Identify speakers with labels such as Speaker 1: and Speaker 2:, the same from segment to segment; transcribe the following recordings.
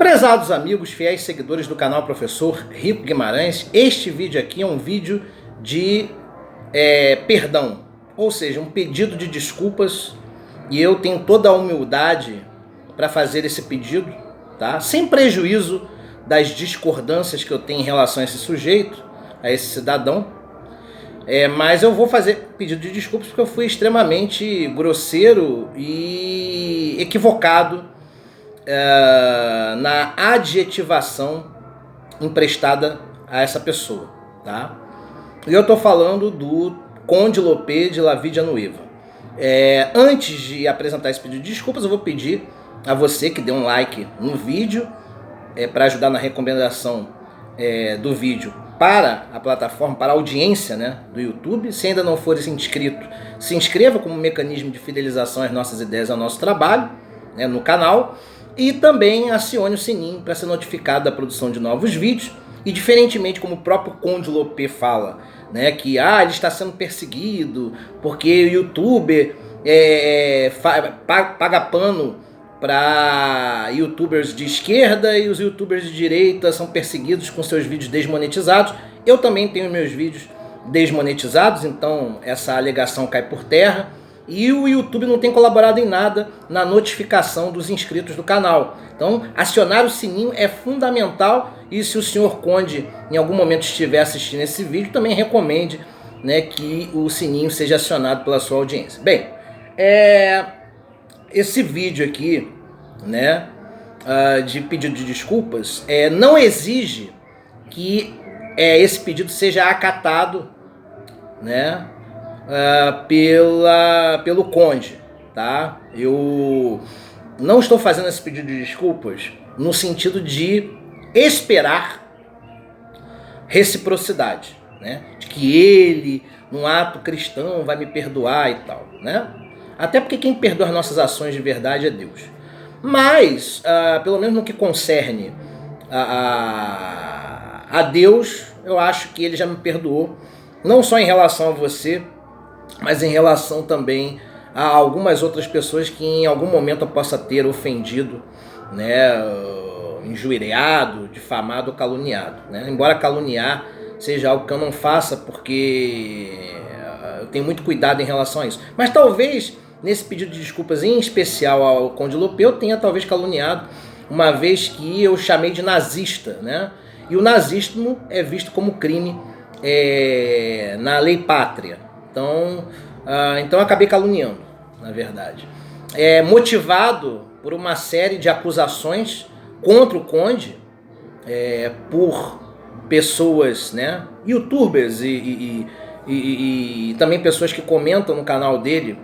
Speaker 1: Prezados amigos, fiéis seguidores do canal Professor Rico Guimarães, este vídeo aqui é um vídeo de perdão, ou seja, um pedido de desculpas, e eu tenho toda a humildade para fazer esse pedido, tá? Sem prejuízo das discordâncias que eu tenho em relação a esse sujeito, a esse cidadão, mas eu vou fazer pedido de desculpas porque eu fui extremamente grosseiro e equivocado na adjetivação emprestada a essa pessoa, tá? E eu estou falando do Conde Lopé de La Vida Nueva. Antes de apresentar esse pedido de desculpas, eu vou pedir a você que dê um like no vídeo para ajudar na recomendação do vídeo para a plataforma, para a audiência, né, do YouTube. Se ainda não for inscrito, se inscreva como mecanismo de fidelização às nossas ideias, ao nosso trabalho, né, no canal. E também acione o sininho para ser notificado da produção de novos vídeos. E diferentemente como o próprio Conde Lopé fala, né, que ele está sendo perseguido porque o youtuber paga pano para youtubers de esquerda e os youtubers de direita são perseguidos com seus vídeos desmonetizados. Eu também tenho meus vídeos desmonetizados, então essa alegação cai por terra. E o YouTube não tem colaborado em nada na notificação dos inscritos do canal. Então, acionar o sininho é fundamental. E se o senhor Conde em algum momento estiver assistindo esse vídeo, também recomende, né, que o sininho seja acionado pela sua audiência. Bem, esse vídeo aqui, né, de pedido de desculpas, não exige que esse pedido seja acatado, né, pelo Conde, tá? Eu não estou fazendo esse pedido de desculpas no sentido de esperar reciprocidade, né? De que ele, num ato cristão, vai me perdoar e tal, né? Até porque quem perdoa as nossas ações de verdade é Deus. Mas, pelo menos no que concerne a Deus, eu acho que ele já me perdoou, não só em relação a você, mas em relação também a algumas outras pessoas que em algum momento eu possa ter ofendido, né, injuriado, difamado ou caluniado, né? Embora caluniar seja algo que eu não faça porque eu tenho muito cuidado em relação a isso. Mas talvez nesse pedido de desculpas, em especial ao Conde Lopé, eu tenha talvez caluniado, uma vez que eu chamei de nazista, né? E o nazismo é visto como crime na lei pátria. Então eu acabei caluniando, na verdade. Motivado por uma série de acusações contra o Conde, por pessoas, né, youtubers e também pessoas que comentam no canal dele,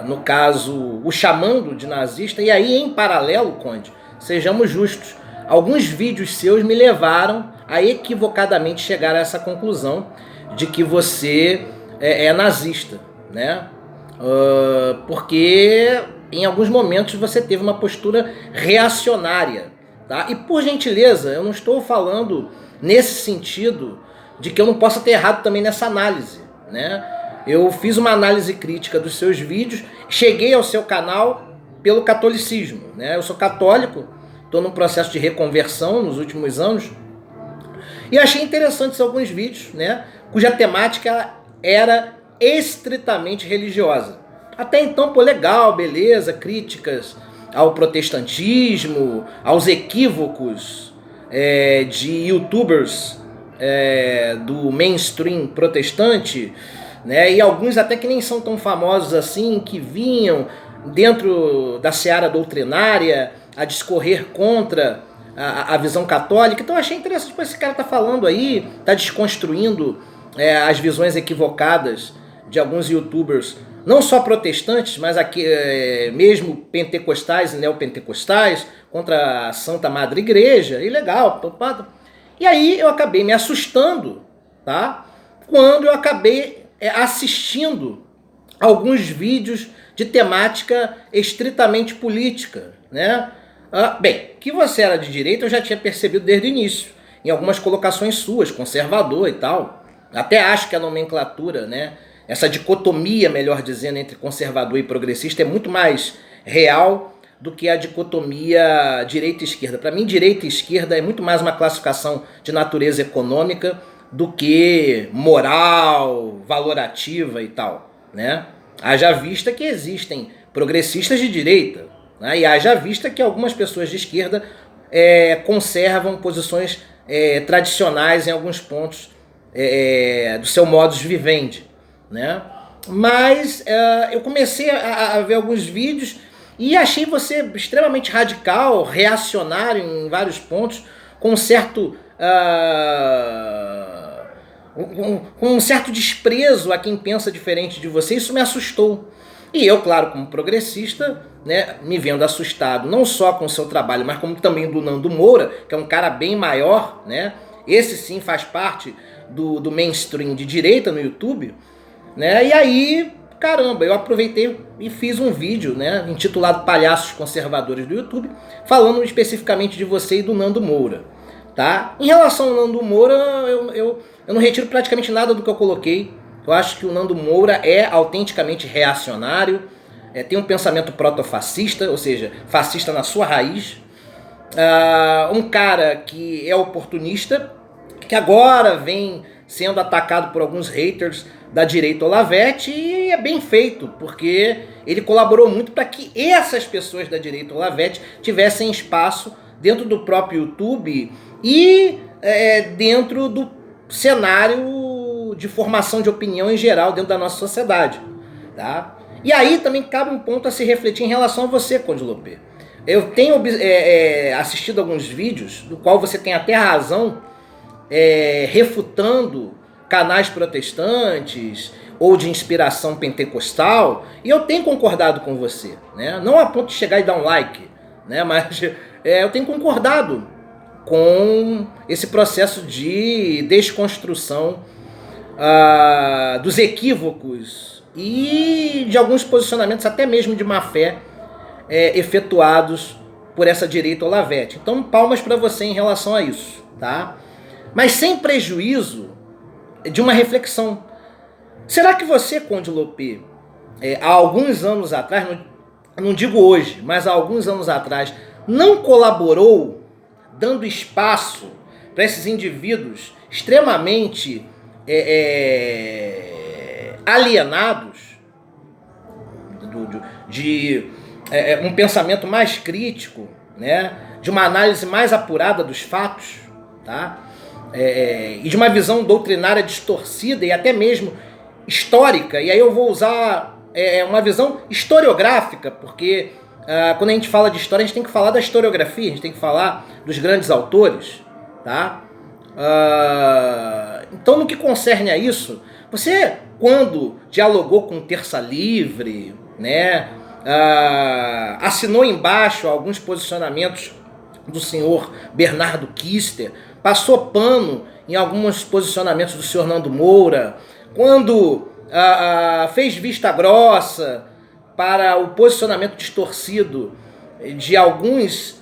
Speaker 1: no caso, o chamando de nazista. E aí, em paralelo, Conde, sejamos justos, alguns vídeos seus me levaram a equivocadamente chegar a essa conclusão de que você é nazista, né? Porque em alguns momentos você teve uma postura reacionária, tá? E por gentileza, eu não estou falando nesse sentido de que eu não possa ter errado também nessa análise, né? Eu fiz uma análise crítica dos seus vídeos, cheguei ao seu canal pelo catolicismo, né? Eu sou católico, estou num processo de reconversão nos últimos anos, e achei interessantes alguns vídeos, né, cuja temática era estritamente religiosa. Até então, pô, legal, beleza, críticas ao protestantismo, aos equívocos de youtubers do mainstream protestante, né, e alguns até que nem são tão famosos assim, que vinham dentro da seara doutrinária a discorrer contra a visão católica. Então eu achei interessante, esse cara tá falando aí, tá desconstruindo as visões equivocadas de alguns youtubers, não só protestantes, mas aqui mesmo pentecostais e neopentecostais, contra a Santa Madre Igreja. E legal. E aí eu acabei me assustando, tá? Quando eu acabei assistindo alguns vídeos de temática estritamente política, né? Bem, que você era de direita eu já tinha percebido desde o início, em algumas colocações suas, conservador e tal. Até acho que a nomenclatura, né, essa dicotomia, melhor dizendo, entre conservador e progressista é muito mais real do que a dicotomia direita e esquerda. Para mim, direita e esquerda é muito mais uma classificação de natureza econômica do que moral, valorativa e tal, né? Haja vista que existem progressistas de direita, né? E haja vista que algumas pessoas de esquerda conservam posições tradicionais em alguns pontos do seu modus vivendi, né? Mas eu comecei a ver alguns vídeos e achei você extremamente radical, reacionário em vários pontos, com um certo com um certo desprezo a quem pensa diferente de você. Isso me assustou. E eu, claro, como progressista, né, me vendo assustado, não só com o seu trabalho, mas como também do Nando Moura, que é um cara bem maior, né? Esse sim faz parte do mainstream de direita no YouTube, né? E aí, caramba, eu aproveitei e fiz um vídeo, né, intitulado Palhaços Conservadores do YouTube, falando especificamente de você e do Nando Moura, tá? Em relação ao Nando Moura, eu não retiro praticamente nada do que eu coloquei. Eu acho que o Nando Moura é autenticamente reacionário, tem um pensamento protofascista, ou seja, fascista na sua raiz. Um cara que é oportunista, que agora vem sendo atacado por alguns haters da direita Olavete, e é bem feito, porque ele colaborou muito para que essas pessoas da direita Olavete tivessem espaço dentro do próprio YouTube e dentro do cenário de formação de opinião em geral dentro da nossa sociedade, tá? E aí também cabe um ponto a se refletir em relação a você, Conde Lopê. Eu tenho assistido alguns vídeos, do qual você tem até razão, refutando canais protestantes ou de inspiração pentecostal, e eu tenho concordado com você, né? Não a ponto de chegar e dar um like, né? Mas eu tenho concordado com esse processo de desconstrução dos equívocos e de alguns posicionamentos, até mesmo de má fé, efetuados por essa direita Olavete. Então, palmas para você em relação a isso, tá? Mas sem prejuízo de uma reflexão. Será que você, Conde Lopê, há alguns anos atrás, não digo hoje, mas há alguns anos atrás, não colaborou dando espaço para esses indivíduos extremamente alienados de um pensamento mais crítico, né, de uma análise mais apurada dos fatos, tá? E de uma visão doutrinária distorcida e até mesmo histórica, e aí eu vou usar uma visão historiográfica, porque quando a gente fala de história, a gente tem que falar da historiografia, a gente tem que falar dos grandes autores, tá? Então, no que concerne a isso, você, quando dialogou com Terça Livre, né, assinou embaixo alguns posicionamentos do senhor Bernardo Kister, passou pano em alguns posicionamentos do senhor Nando Moura, quando fez vista grossa para o posicionamento distorcido de alguns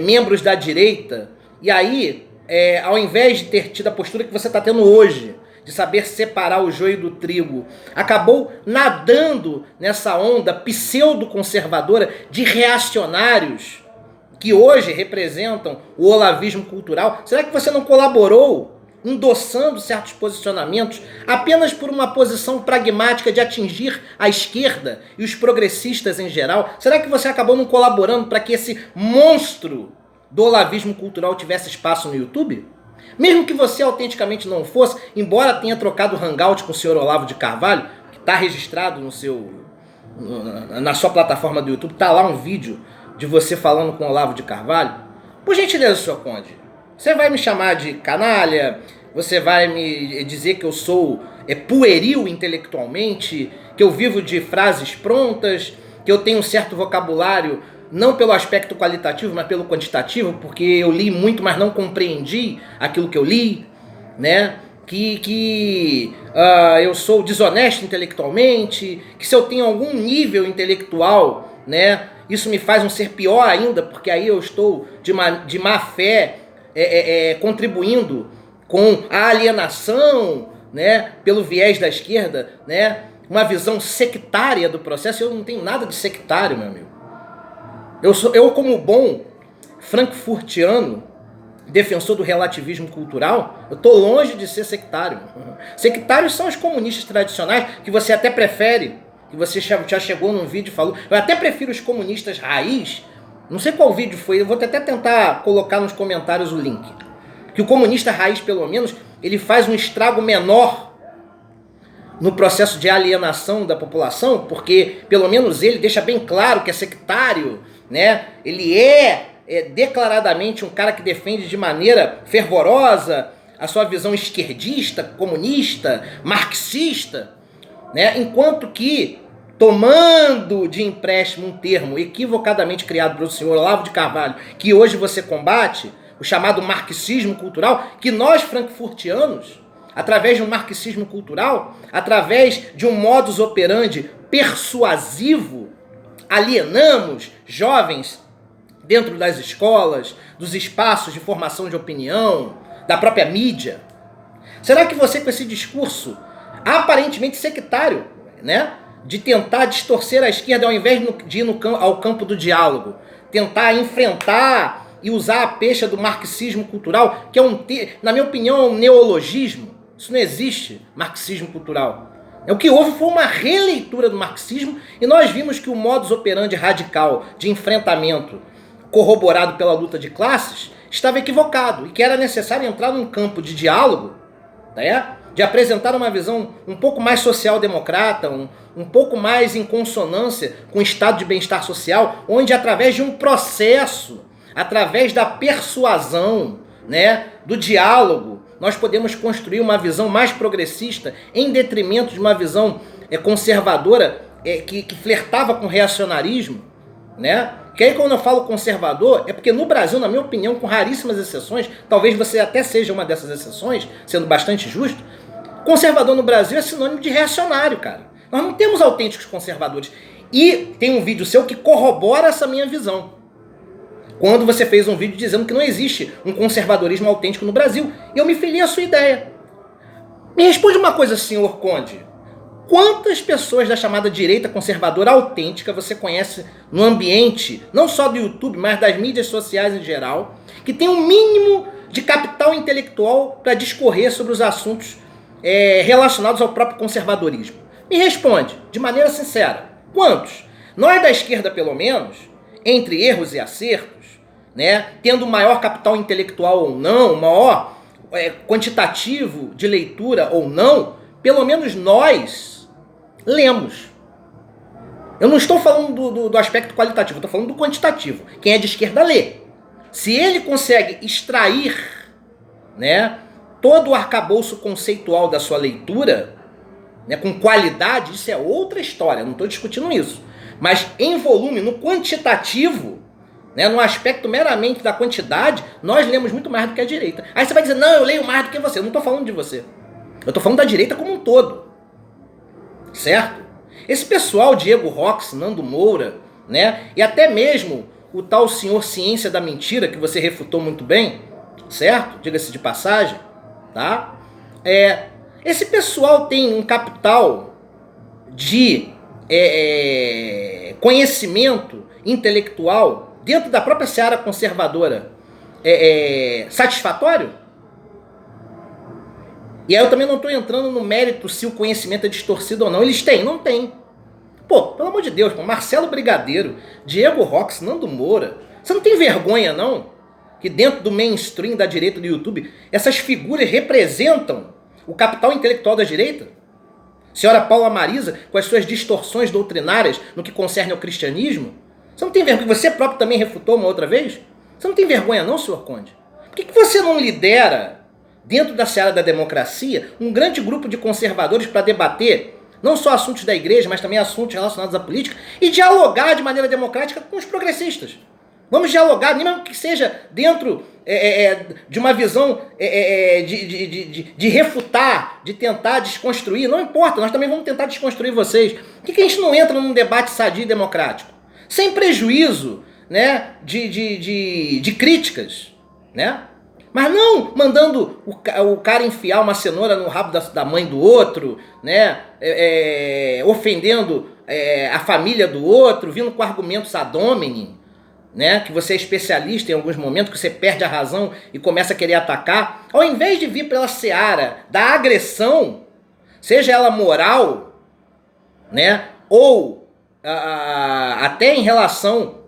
Speaker 1: membros da direita, e aí, ao invés de ter tido a postura que você está tendo hoje, de saber separar o joio do trigo, acabou nadando nessa onda pseudo-conservadora de reacionários que hoje representam o olavismo cultural. Será que você não colaborou endossando certos posicionamentos apenas por uma posição pragmática de atingir a esquerda e os progressistas em geral? Será que você acabou não colaborando para que esse monstro do olavismo cultural tivesse espaço no YouTube? Mesmo que você autenticamente não fosse, embora tenha trocado o hangout com o senhor Olavo de Carvalho, que está registrado na sua plataforma do YouTube, está lá um vídeo de você falando com o Olavo de Carvalho. Por gentileza, senhor Conde, você vai me chamar de canalha? Você vai me dizer que eu sou pueril intelectualmente? Que eu vivo de frases prontas? Que eu tenho um certo vocabulário, não pelo aspecto qualitativo, mas pelo quantitativo, porque eu li muito, mas não compreendi aquilo que eu li, né? Que eu sou desonesto intelectualmente, que se eu tenho algum nível intelectual, né, isso me faz um ser pior ainda, porque aí eu estou de má fé contribuindo com a alienação, né, pelo viés da esquerda, né, uma visão sectária do processo. Eu não tenho nada de sectário, meu amigo. Eu como bom frankfurtiano, defensor do relativismo cultural, eu estou longe de ser sectário. Sectários são os comunistas tradicionais, que você até prefere, que você já chegou num vídeo e falou. Eu até prefiro os comunistas raiz. Não sei qual vídeo foi, eu vou até tentar colocar nos comentários o link. Que o comunista raiz, pelo menos, ele faz um estrago menor no processo de alienação da população, porque pelo menos ele deixa bem claro que é sectário, né? Ele é declaradamente um cara que defende de maneira fervorosa a sua visão esquerdista, comunista, marxista, né? Enquanto que, tomando de empréstimo um termo equivocadamente criado pelo senhor Olavo de Carvalho, que hoje você combate, o chamado marxismo cultural, que nós frankfurtianos, através de um marxismo cultural, através de um modus operandi persuasivo, alienamos jovens dentro das escolas, dos espaços de formação de opinião, da própria mídia. Será que você, com esse discurso aparentemente sectário, né, de tentar distorcer a esquerda ao invés de ir ao campo do diálogo, tentar enfrentar e usar a pecha do marxismo cultural, que na minha opinião é um neologismo? Isso não existe, marxismo cultural. O que houve foi uma releitura do marxismo e nós vimos que o modus operandi radical de enfrentamento corroborado pela luta de classes estava equivocado e que era necessário entrar num campo de diálogo, né? De apresentar uma visão um pouco mais social-democrata, um pouco mais em consonância com o estado de bem-estar social, onde através de um processo, através da persuasão, né, do diálogo, nós podemos construir uma visão mais progressista em detrimento de uma visão conservadora que flertava com o reacionarismo, né? Que aí quando eu falo conservador, é porque no Brasil, na minha opinião, com raríssimas exceções, talvez você até seja uma dessas exceções, sendo bastante justo, conservador no Brasil é sinônimo de reacionário, cara. Nós não temos autênticos conservadores. E tem um vídeo seu que corrobora essa minha visão. Quando você fez um vídeo dizendo que não existe um conservadorismo autêntico no Brasil. E eu me filiei à sua ideia. Me responde uma coisa, senhor Conde. Quantas pessoas da chamada direita conservadora autêntica você conhece no ambiente, não só do YouTube, mas das mídias sociais em geral, que tem um mínimo de capital intelectual para discorrer sobre os assuntos relacionados ao próprio conservadorismo? Me responde, de maneira sincera. Quantos? Nós da esquerda, pelo menos, entre erros e acertos, né, tendo maior capital intelectual ou não, maior quantitativo de leitura ou não, pelo menos nós lemos. Eu não estou falando do aspecto qualitativo, eu estou falando do quantitativo. Quem é de esquerda lê. Se ele consegue extrair, né, todo o arcabouço conceitual da sua leitura, né, com qualidade, isso é outra história, não estou discutindo isso. Mas em volume, no quantitativo, né, no aspecto meramente da quantidade, nós lemos muito mais do que a direita. Aí você vai dizer, não, eu leio mais do que você. Eu não estou falando de você. Eu estou falando da direita como um todo. Certo? Esse pessoal, Diego Rox, Nando Moura, né, e até mesmo o tal senhor Ciência da Mentira, que você refutou muito bem, certo? Diga-se de passagem, tá? Esse pessoal tem um capital de conhecimento intelectual dentro da própria seara conservadora satisfatório? E aí eu também não estou entrando no mérito se o conhecimento é distorcido ou não. Eles têm? Não têm. Pô, pelo amor de Deus, Marcelo Brigadeiro, Diego Rox, Nando Moura, você não tem vergonha, não? Que dentro do mainstream da direita do YouTube, essas figuras representam o capital intelectual da direita? Senhora Paula Marisa, com as suas distorções doutrinárias no que concerne ao cristianismo? Você não tem vergonha? Você próprio também refutou uma outra vez? Você não tem vergonha não, senhor Conde? Por que você não lidera, dentro da seara da democracia, um grande grupo de conservadores para debater não só assuntos da igreja, mas também assuntos relacionados à política e dialogar de maneira democrática com os progressistas? Vamos dialogar, nem mesmo que seja dentro de uma visão de refutar, de tentar desconstruir. Não importa, nós também vamos tentar desconstruir vocês. Por que a gente não entra num debate sadio e democrático? Sem prejuízo, né, de críticas, né? Mas não mandando o cara enfiar uma cenoura no rabo da mãe do outro, né? Ofendendo a família do outro, vindo com argumentos ad hominem, né, que você é especialista em alguns momentos, que você perde a razão e começa a querer atacar, ao invés de vir pela seara da agressão, seja ela moral, né, ou até em relação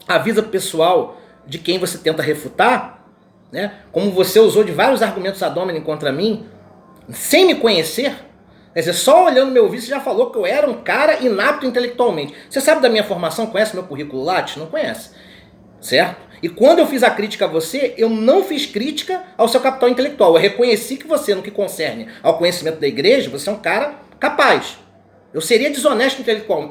Speaker 1: à vida pessoal de quem você tenta refutar, né, como você usou de vários argumentos ad hominem contra mim, sem me conhecer. Quer dizer, só olhando meu vídeo você já falou que eu era um cara inapto intelectualmente. Você sabe da minha formação? Conhece meu currículo Lattes? Não conhece. Certo? E quando eu fiz a crítica a você, eu não fiz crítica ao seu capital intelectual. Eu reconheci que você, no que concerne ao conhecimento da igreja, você é um cara capaz. Eu seria desonesto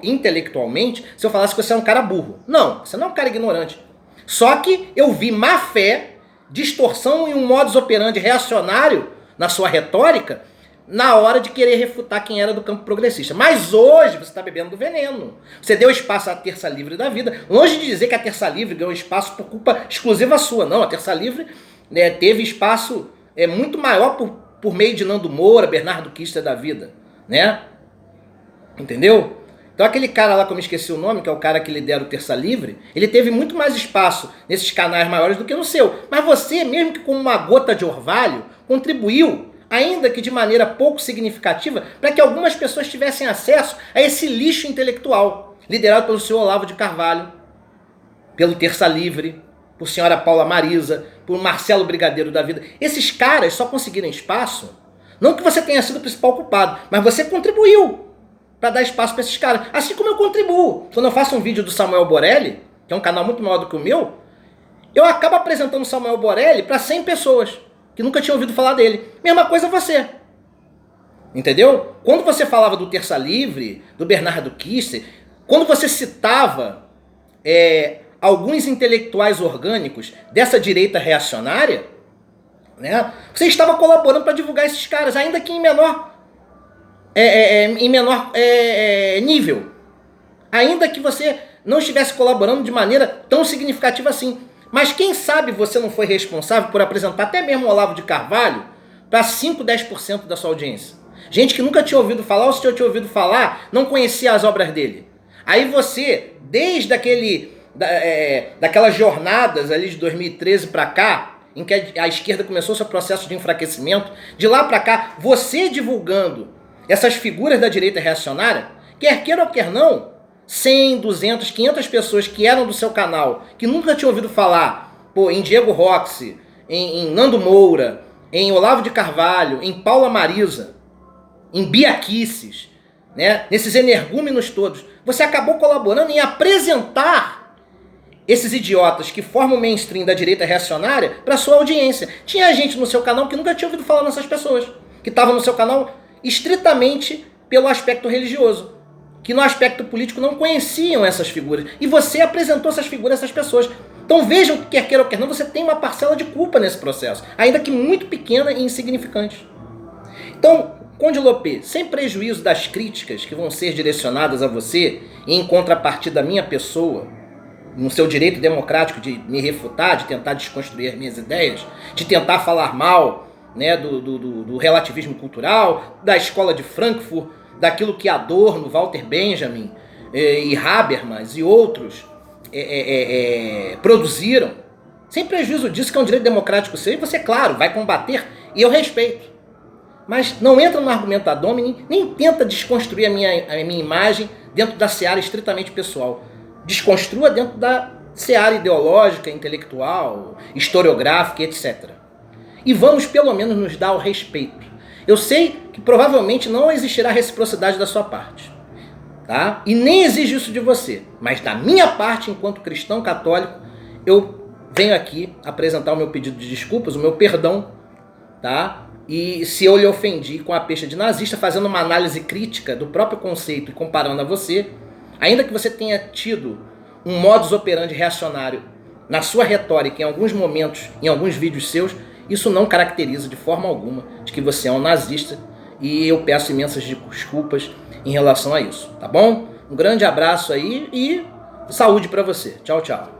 Speaker 1: intelectualmente se eu falasse que você é um cara burro. Não, você não é um cara ignorante. Só que eu vi má fé, distorção e um modus operandi reacionário na sua retórica na hora de querer refutar quem era do campo progressista. Mas hoje você está bebendo do veneno. Você deu espaço à Terça Livre da vida. Longe de dizer que a Terça Livre ganhou espaço por culpa exclusiva sua. Não, a Terça Livre, né, teve espaço muito maior por meio de Nando Moura, Bernardo Kister da vida. Né? Entendeu? Então aquele cara lá que eu me esqueci o nome, que é o cara que lidera o Terça Livre, ele teve muito mais espaço nesses canais maiores do que no seu. Mas você, mesmo que com uma gota de orvalho, contribuiu, ainda que de maneira pouco significativa, para que algumas pessoas tivessem acesso a esse lixo intelectual, liderado pelo senhor Olavo de Carvalho, pelo Terça Livre, por senhora Paula Marisa, por Marcelo Brigadeiro da vida. Esses caras só conseguiram espaço, não que você tenha sido o principal culpado, mas você contribuiu para dar espaço para esses caras. Assim como eu contribuo. Quando eu faço um vídeo do Samuel Borelli, que é um canal muito maior do que o meu, eu acabo apresentando o Samuel Borelli para 100 pessoas que nunca tinham ouvido falar dele. Mesma coisa você. Entendeu? Quando você falava do Terça Livre, do Bernardo Kister, quando você citava alguns intelectuais orgânicos dessa direita reacionária, né, você estava colaborando para divulgar esses caras, ainda que em menor nível. Ainda que você não estivesse colaborando de maneira tão significativa assim. Mas quem sabe você não foi responsável por apresentar até mesmo o Olavo de Carvalho para 5, 10% da sua audiência. Gente que nunca tinha ouvido falar, ou se tinha ouvido falar, não conhecia as obras dele. Aí você, desde daquelas jornadas ali de 2013 para cá, em que a esquerda começou seu processo de enfraquecimento, de lá para cá, você divulgando essas figuras da direita reacionária, quer queira ou quer não, 100, 200, 500 pessoas que eram do seu canal, que nunca tinham ouvido falar em Diego Roxy, em Nando Moura, em Olavo de Carvalho, em Paula Marisa, em Bia Kicis, né, nesses energúmenos todos, você acabou colaborando em apresentar esses idiotas que formam o mainstream da direita reacionária para sua audiência. Tinha gente no seu canal que nunca tinha ouvido falar nessas pessoas, que estavam no seu canal estritamente pelo aspecto religioso, que no aspecto político não conheciam essas figuras. E você apresentou essas figuras a essas pessoas. Então vejam que quer queira ou quer não, você tem uma parcela de culpa nesse processo, ainda que muito pequena e insignificante. Então, Conde Lopê, sem prejuízo das críticas que vão ser direcionadas a você, e em contrapartida da minha pessoa, no seu direito democrático de me refutar, de tentar desconstruir minhas ideias, de tentar falar mal, né, do relativismo cultural, da escola de Frankfurt, daquilo que Adorno, Walter Benjamin e Habermas e outros produziram, sem prejuízo disso, que é um direito democrático seu, e você, claro, vai combater, e eu respeito. Mas não entra no argumento ad hominem, nem tenta desconstruir a minha imagem dentro da seara estritamente pessoal. Desconstrua dentro da seara ideológica, intelectual, historiográfica, etc. E vamos pelo menos nos dar o respeito. Eu sei que provavelmente não existirá reciprocidade da sua parte, tá? E nem exijo isso de você. Mas da minha parte, enquanto cristão católico, eu venho aqui apresentar o meu pedido de desculpas, o meu perdão, tá? E se eu lhe ofendi com a pecha de nazista, fazendo uma análise crítica do próprio conceito e comparando a você, ainda que você tenha tido um modus operandi reacionário na sua retórica em alguns momentos, em alguns vídeos seus, isso não caracteriza de forma alguma de que você é um nazista, e eu peço imensas desculpas em relação a isso, tá bom? Um grande abraço aí e saúde pra você. Tchau, tchau.